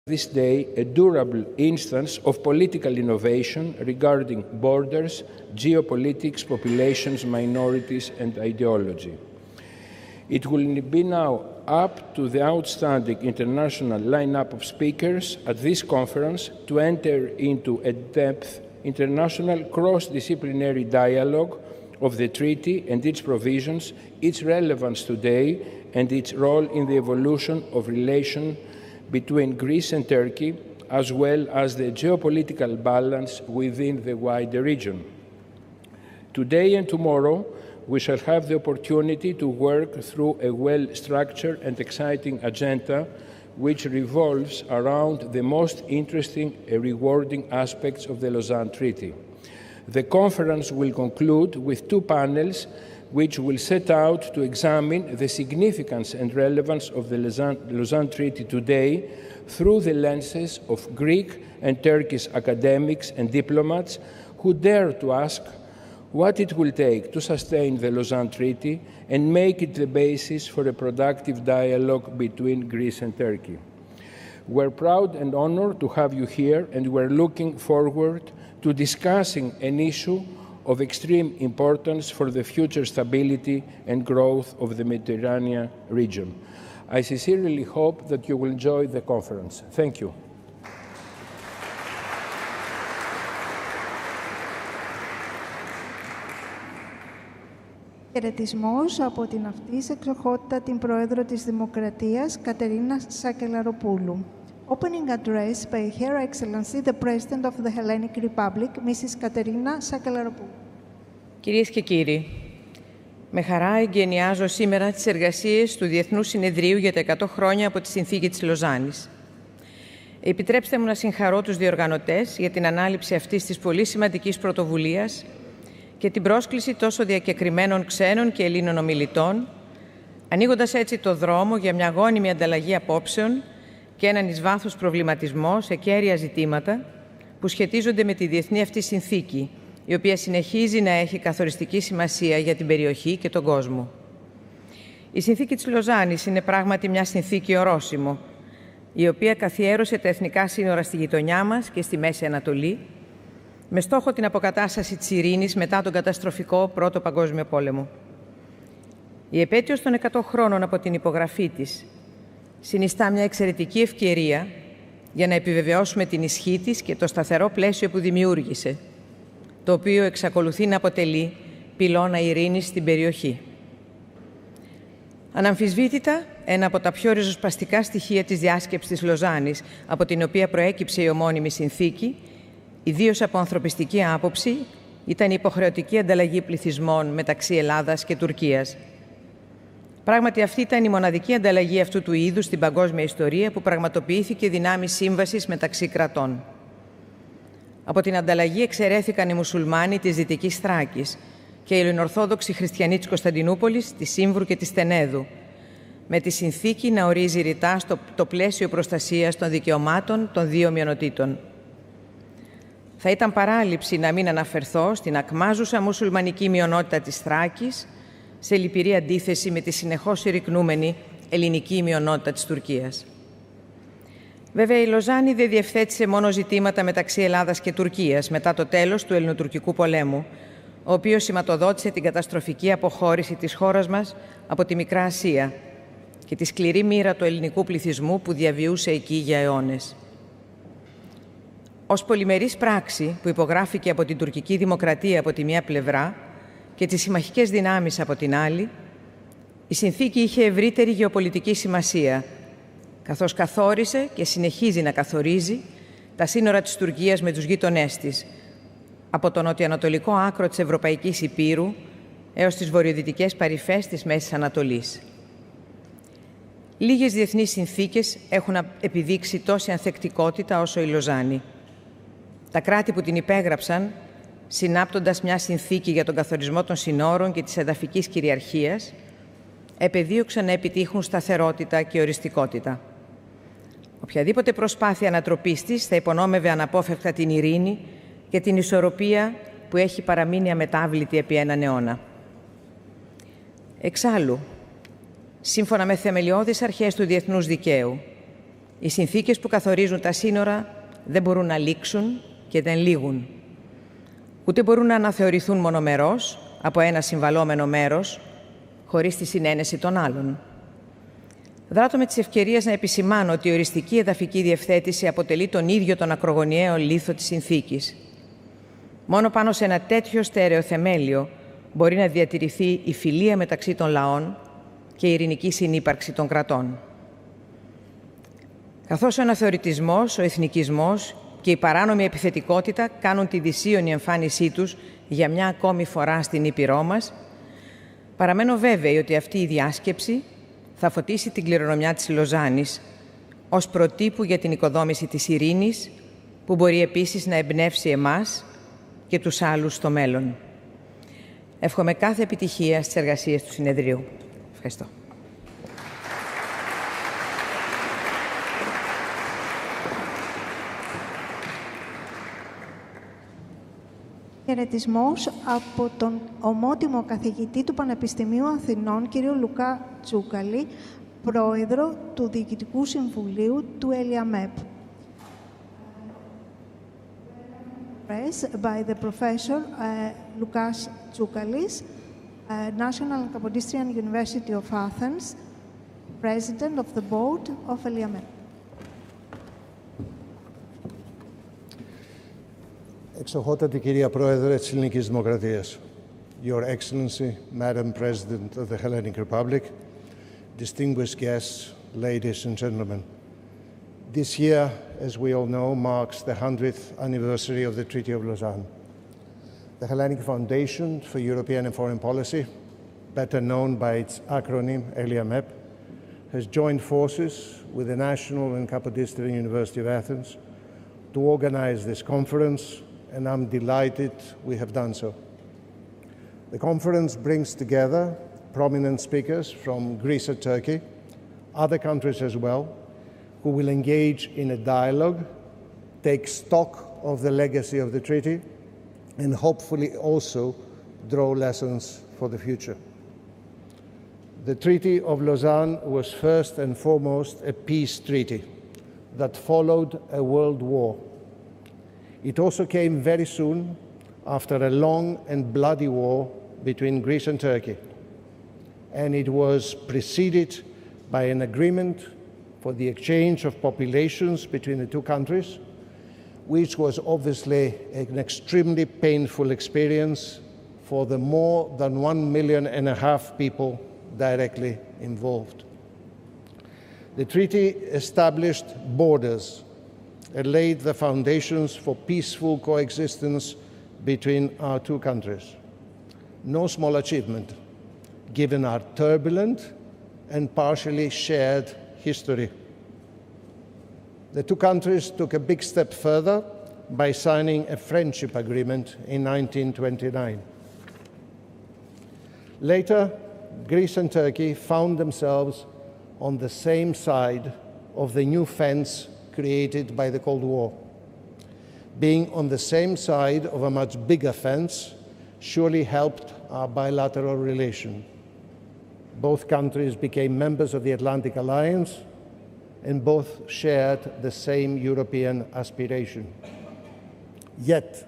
this day a durable instance of political innovation regarding borders, geopolitics, populations, minorities, and ideology. It will be now up to the outstanding international lineup of speakers at this conference to enter into a depth international cross-disciplinary dialogue of the treaty and its provisions, its relevance today, and its role in the evolution of relations between Greece and Turkey, as well as the geopolitical balance within the wider region. Today and tomorrow, we shall have the opportunity to work through a well-structured and exciting agenda which revolves around the most interesting and rewarding aspects of the Lausanne Treaty. The conference will conclude with two panels which will set out to examine the significance and relevance of the Lausanne Treaty today through the lenses of Greek and Turkish academics and diplomats who dare to ask what it will take to sustain the Lausanne Treaty and make it the basis for a productive dialogue between Greece and Turkey. We're proud and honored to have you here, and we're looking forward to discussing an issue of extreme importance for the future stability and growth of the Mediterranean region. I sincerely hope that you will enjoy the conference. Thank you. Χαιρετισμός από την αυτής εξοχότητα την Πρόεδρο της Δημοκρατίας, Katerina Sakellaropoulou. Opening address by Her Excellency, the President of the Hellenic Republic, Mrs. Katerina Sakellaropoulou. Κυρίες και κύριοι, με χαρά εγκαινιάζω σήμερα τις εργασίες του Διεθνούς Συνεδρίου για τα 100 χρόνια από τη Συνθήκη της Λοζάνης. Επιτρέψτε μου να συγχαρώ τους διοργανωτές για την ανάληψη αυτής της πολύ σημαντικής πρωτοβουλίας και την πρόσκληση τόσο διακεκριμένων ξένων και Ελλήνων ομιλητών, ανοίγοντας έτσι το δρόμο για μια γόνιμη ανταλλαγή απόψεων και έναν εις βάθος προβληματισμό σε κέρια ζητήματα που σχετίζονται με τη διεθνή αυτή συνθήκη, η οποία συνεχίζει να έχει καθοριστική σημασία για την περιοχή και τον κόσμο. Η συνθήκη της Λοζάνης είναι πράγματι μια συνθήκη ορόσημο, η οποία καθιέρωσε τα εθνικά σύνορα στη γειτονιά μας και στη Μέση Ανατολή, με στόχο την αποκατάσταση της ειρήνης μετά τον καταστροφικό Πρώτο Παγκόσμιο Πόλεμο. Η επέτειος των 100 χρόνων από την υπογραφή της συνιστά μια εξαιρετική ευκαιρία για να επιβεβαιώσουμε την ισχύ της και το σταθερό πλαίσιο που δημιούργησε, το οποίο εξακολουθεί να αποτελεί πυλώνα ειρήνης στην περιοχή. Αναμφισβήτητα, ένα από τα πιο ριζοσπαστικά στοιχεία της διάσκεψης της Λοζάνης, από την οποία προέκυψε η ομώνυμη συνθήκη, ιδίως από ανθρωπιστική άποψη, ήταν η υποχρεωτική ανταλλαγή πληθυσμών μεταξύ Ελλάδας και Τουρκίας. Πράγματι, αυτή ήταν η μοναδική ανταλλαγή αυτού του είδους στην παγκόσμια ιστορία που πραγματοποιήθηκε δυνάμει σύμβασης μεταξύ κρατών. Από την ανταλλαγή εξαιρέθηκαν οι μουσουλμάνοι της Δυτικής Θράκης και οι ελληνοορθόδοξοι χριστιανοί της Κωνσταντινούπολης, της Σύμβρου και της Τενέδου, με τη συνθήκη να ορίζει ρητά το πλαίσιο προστασίας των δικαιωμάτων των δύο μειονοτήτων. Θα ήταν παράληψη να μην αναφερθώ στην ακμάζουσα μουσουλμανική μειονότητα της Θράκης, σε λυπηρή αντίθεση με τη συνεχώς συρρικνούμενη ελληνική μειονότητα της Τουρκίας. Βέβαια, η Λοζάνη δεν διευθέτησε μόνο ζητήματα μεταξύ Ελλάδας και Τουρκίας μετά το τέλος του Ελληνοτουρκικού πολέμου, ο οποίος σηματοδότησε την καταστροφική αποχώρηση της χώρας μας από τη Μικρά Ασία και τη σκληρή μοίρα του ελληνικού πληθυσμού που διαβιούσε εκεί για αιώνες. Ως πολυμερής πράξη που υπογράφηκε από την τουρκική δημοκρατία από τη μία πλευρά και τις συμμαχικές δυνάμεις από την άλλη, η συνθήκη είχε ευρύτερη γεωπολιτική σημασία, καθώς καθόρισε και συνεχίζει να καθορίζει τα σύνορα της Τουρκίας με τους γείτονές της, από το νοτιοανατολικό άκρο της Ευρωπαϊκής Ηπείρου έως τις βορειοδυτικές παρυφές της Μέσης Ανατολής. Λίγες διεθνείς συνθήκες έχουν επιδείξει τόση ανθεκτικότητα όσο η Λοζάνη. Τα κράτη που την υπέγραψαν, συνάπτοντας μια συνθήκη για τον καθορισμό των συνόρων και της εδαφικής κυριαρχίας, επεδίωξαν να επιτύχουν σταθερότητα και οριστικότητα. Οποιαδήποτε προσπάθεια ανατροπής της θα υπονόμευε αναπόφευκτα την ειρήνη και την ισορροπία που έχει παραμείνει αμετάβλητη επί έναν αιώνα. Εξάλλου, σύμφωνα με θεμελιώδεις αρχές του διεθνούς δικαίου, Οι συνθήκες που καθορίζουν τα σύνορα δεν μπορούν να λήξουν και δεν λήγουν. Ούτε μπορούν να αναθεωρηθούν μονομερώς από ένα συμβαλόμενο μέρος, χωρίς τη συνένεση των άλλων. Δράτω με τις ευκαιρίες να επισημάνω ότι η οριστική εδαφική διευθέτηση αποτελεί τον ίδιο τον ακρογωνιαίο λίθο της συνθήκης. Μόνο πάνω σε ένα τέτοιο στέρεο θεμέλιο μπορεί να διατηρηθεί η φιλία μεταξύ των λαών και η ειρηνική συνύπαρξη των κρατών. Καθώς ο αναθεωρητισμός, ο εθνικισμός και η παράνομη επιθετικότητα κάνουν τη δυσίωνη εμφάνισή τους για μια ακόμη φορά στην Ήπειρό μας, παραμένω βέβαιη ότι αυτή η διάσκεψη θα φωτίσει την κληρονομιά της Λοζάνης ως προτύπου για την οικοδόμηση της ειρήνης, που μπορεί επίσης να εμπνεύσει εμάς και τους άλλους στο μέλλον. Εύχομαι κάθε επιτυχία στις εργασίες του συνεδρίου. Ευχαριστώ. Χαιρετισμός από τον ομότιμο καθηγητή του Πανεπιστημίου Αθηνών, κ. Λουκά Τσoukalis, πρόεδρο του Διοικητικού Συμβουλίου του ELIAMEP. By the Professor Loukas Tsoukalis, National and Kapodistrian University of Athens, President of the Board of ELIAMEP. Εξοχότατη κυρία Πρόεδρε της Ελληνικής Δημοκρατίας, Your Excellency, Madam President of the Hellenic Republic, distinguished guests, ladies and gentlemen. This year, as we all know, marks the 100th anniversary of the Treaty of Lausanne. The Hellenic Foundation for European and Foreign Policy, better known by its acronym ELIAMEP, has joined forces with the National and Kapodistrian University of Athens to organize this conference, and I'm delighted we have done so. The conference brings together prominent speakers from Greece and Turkey, other countries as well, who will engage in a dialogue, take stock of the legacy of the treaty, and hopefully also draw lessons for the future. The Treaty of Lausanne was first and foremost a peace treaty that followed a world war. It also came very soon after a long and bloody war between Greece and Turkey, and it was preceded by an agreement for the exchange of populations between the two countries, which was obviously an extremely painful experience for the more than 1.5 million people directly involved. The treaty established borders and laid the foundations for peaceful coexistence between our two countries. No small achievement, given our turbulent and partially shared history. The two countries took a big step further by signing a friendship agreement in 1929. Later, Greece and Turkey found themselves on the same side of the new fence created by the Cold War. Being on the same side of a much bigger fence surely helped our bilateral relation. Both countries became members of the Atlantic Alliance, and both shared the same European aspiration. Yet,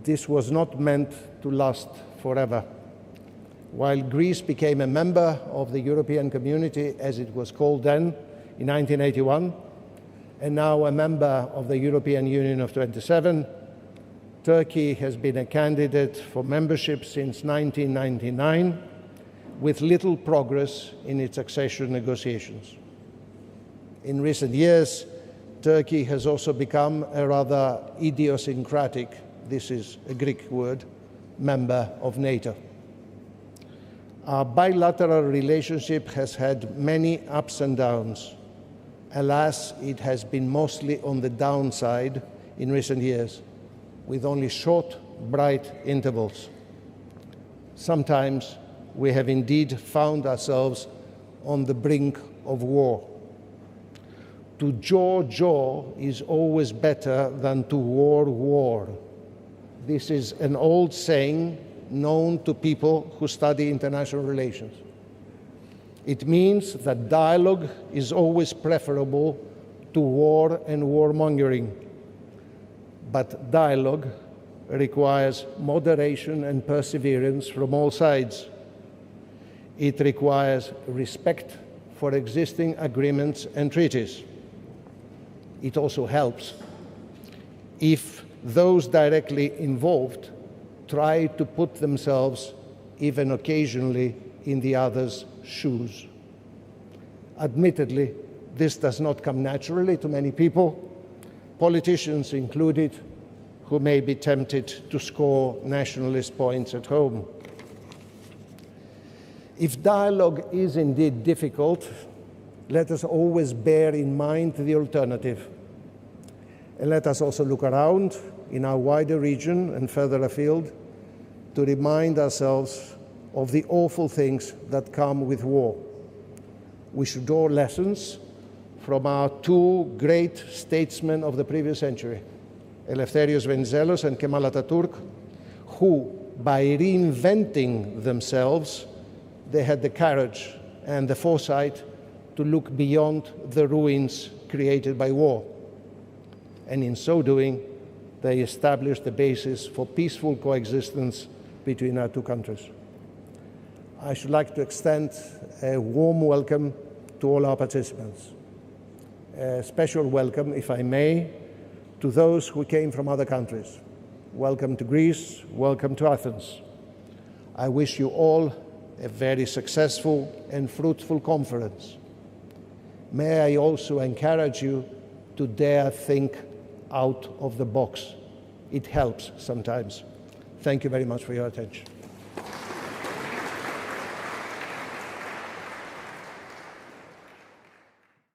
this was not meant to last forever. While Greece became a member of the European Community, as it was called then, in 1981, and now a member of the European Union of 27, Turkey has been a candidate for membership since 1999, with little progress in its accession negotiations. In recent years, Turkey has also become a rather idiosyncratic, this is a Greek word, member of NATO. Our bilateral relationship has had many ups and downs. Alas, it has been mostly on the downside in recent years, with only short, bright intervals. Sometimes we have indeed found ourselves on the brink of war. To jaw is always better than to war. This is an old saying known to people who study international relations. It means that dialogue is always preferable to war and warmongering. But dialogue requires moderation and perseverance from all sides. It requires respect for existing agreements and treaties. It also helps if those directly involved try to put themselves, even occasionally, in the other's shoes. Admittedly, this does not come naturally to many people, politicians included, who may be tempted to score nationalist points at home. If dialogue is indeed difficult, let us always bear in mind the alternative. And let us also look around in our wider region and further afield to remind ourselves of the awful things that come with war. We should draw lessons from our two great statesmen of the previous century, Eleftherios Venizelos and Kemal Atatürk, who, by reinventing themselves, they had the courage and the foresight to look beyond the ruins created by war. And in so doing, they established the basis for peaceful coexistence between our two countries. I should like to extend a warm welcome to all our participants. A special welcome, if I may, to those who came from other countries. Welcome to Greece, welcome to Athens. I wish you all a very successful and fruitful conference. May I also encourage you to dare think out of the box. It helps sometimes. Thank you very much for your attention.